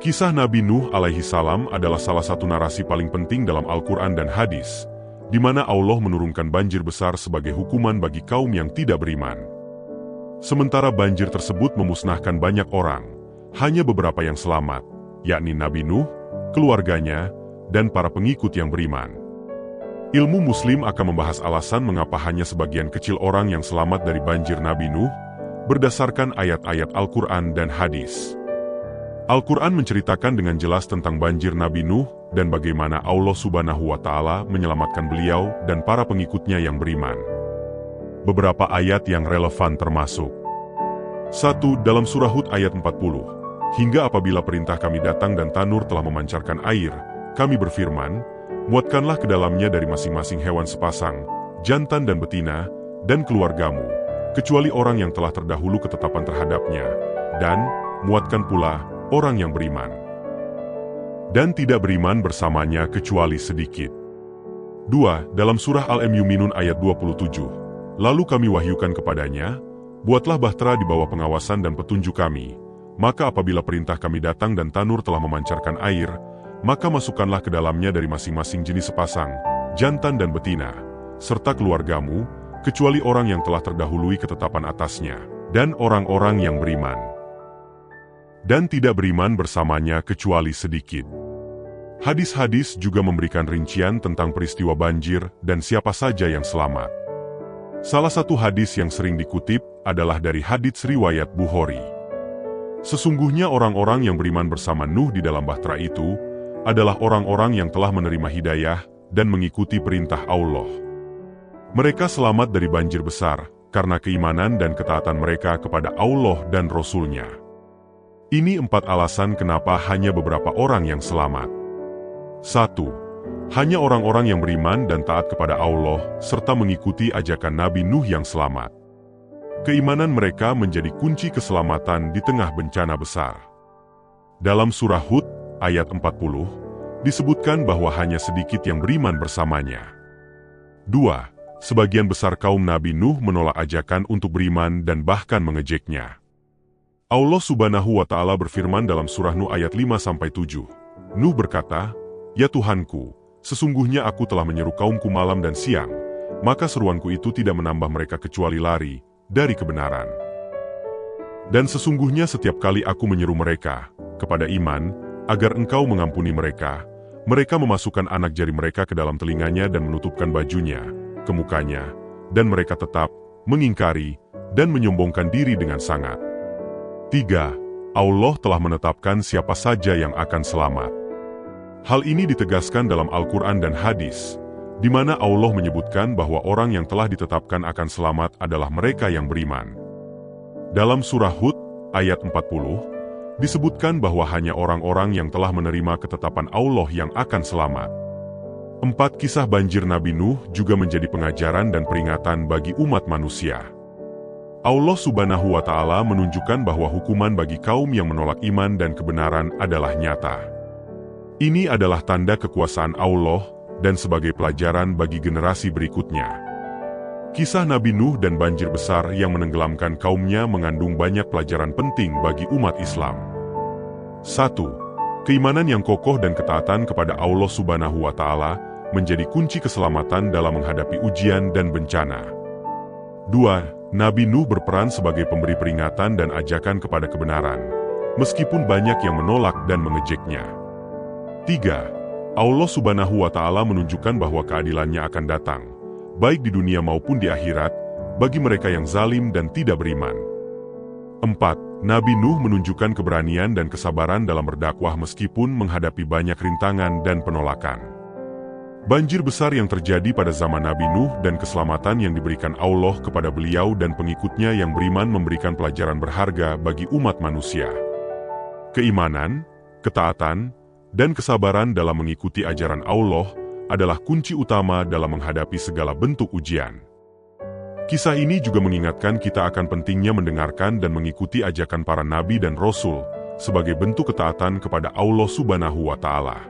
Kisah Nabi Nuh alaihi salam adalah salah satu narasi paling penting dalam Al-Quran dan hadis, di mana Allah menurunkan banjir besar sebagai hukuman bagi kaum yang tidak beriman. Sementara banjir tersebut memusnahkan banyak orang, hanya beberapa yang selamat, yakni Nabi Nuh, keluarganya, dan para pengikut yang beriman. Ilmu Muslim akan membahas alasan mengapa hanya sebagian kecil orang yang selamat dari banjir Nabi Nuh, berdasarkan ayat-ayat Al-Quran dan hadis. Al-Quran menceritakan dengan jelas tentang banjir Nabi Nuh dan bagaimana Allah Subhanahu wa Ta'ala menyelamatkan beliau dan para pengikutnya yang beriman. Beberapa ayat yang relevan termasuk 1. Dalam surah Hud ayat 40, hingga apabila perintah kami datang dan tanur telah memancarkan air, kami berfirman, muatkanlah ke dalamnya dari masing-masing hewan sepasang, jantan dan betina, dan keluargamu, kecuali orang yang telah terdahulu ketetapan terhadapnya, dan muatkan pula orang yang beriman. Dan tidak beriman bersamanya kecuali sedikit. 2. Dalam surah Al-Mu'minun ayat 27, lalu kami wahyukan kepadanya, buatlah bahtera di bawah pengawasan dan petunjuk kami, maka apabila perintah kami datang dan tanur telah memancarkan air, maka masukkanlah ke dalamnya dari masing-masing jenis sepasang, jantan dan betina, serta keluargamu, kecuali orang yang telah terdahului ketetapan atasnya, dan orang-orang yang beriman. Dan tidak beriman bersamanya kecuali sedikit. Hadis-hadis juga memberikan rincian tentang peristiwa banjir dan siapa saja yang selamat. Salah satu hadis yang sering dikutip adalah dari hadits riwayat Bukhari. Sesungguhnya orang-orang yang beriman bersama Nuh di dalam bahtera itu adalah orang-orang yang telah menerima hidayah dan mengikuti perintah Allah. Mereka selamat dari banjir besar karena keimanan dan ketaatan mereka kepada Allah dan Rasul-Nya. Ini 4 alasan kenapa hanya beberapa orang yang selamat. 1. Hanya orang-orang yang beriman dan taat kepada Allah serta mengikuti ajakan Nabi Nuh yang selamat. Keimanan mereka menjadi kunci keselamatan di tengah bencana besar. Dalam surah Hud ayat 40, disebutkan bahwa hanya sedikit yang beriman bersamanya. 2. Sebagian besar kaum Nabi Nuh menolak ajakan untuk beriman dan bahkan mengejeknya. Allah Subhanahu wa Ta'ala berfirman dalam surah Nuh ayat 5-7. Nuh berkata, "Ya Tuhanku, sesungguhnya aku telah menyeru kaumku malam dan siang, maka seruanku itu tidak menambah mereka kecuali lari dari kebenaran. Dan sesungguhnya setiap kali aku menyeru mereka kepada iman, agar engkau mengampuni mereka, mereka memasukkan anak jari mereka ke dalam telinganya dan menutupkan bajunya ke mukanya, dan mereka tetap mengingkari dan menyombongkan diri dengan sangat." 3. Allah telah menetapkan siapa saja yang akan selamat. Hal ini ditegaskan dalam Al-Quran dan hadis, di mana Allah menyebutkan bahwa orang yang telah ditetapkan akan selamat adalah mereka yang beriman. Dalam surah Hud ayat 40, disebutkan bahwa hanya orang-orang yang telah menerima ketetapan Allah yang akan selamat. 4. Kisah banjir Nabi Nuh juga menjadi pengajaran dan peringatan bagi umat manusia. Allah Subhanahu wa Ta'ala menunjukkan bahwa hukuman bagi kaum yang menolak iman dan kebenaran adalah nyata. Ini adalah tanda kekuasaan Allah dan sebagai pelajaran bagi generasi berikutnya. Kisah Nabi Nuh dan banjir besar yang menenggelamkan kaumnya mengandung banyak pelajaran penting bagi umat Islam. 1. Keimanan yang kokoh dan ketaatan kepada Allah Subhanahu wa Ta'ala menjadi kunci keselamatan dalam menghadapi ujian dan bencana. 2. Nabi Nuh berperan sebagai pemberi peringatan dan ajakan kepada kebenaran, meskipun banyak yang menolak dan mengejeknya. 3. Allah Subhanahu wa Ta'ala menunjukkan bahwa keadilannya akan datang, baik di dunia maupun di akhirat, bagi mereka yang zalim dan tidak beriman. 4. Nabi Nuh menunjukkan keberanian dan kesabaran dalam berdakwah meskipun menghadapi banyak rintangan dan penolakan. Banjir besar yang terjadi pada zaman Nabi Nuh dan keselamatan yang diberikan Allah kepada beliau dan pengikutnya yang beriman memberikan pelajaran berharga bagi umat manusia. Keimanan, ketaatan, dan kesabaran dalam mengikuti ajaran Allah adalah kunci utama dalam menghadapi segala bentuk ujian. Kisah ini juga mengingatkan kita akan pentingnya mendengarkan dan mengikuti ajakan para nabi dan rasul sebagai bentuk ketaatan kepada Allah Subhanahu wa Ta'ala.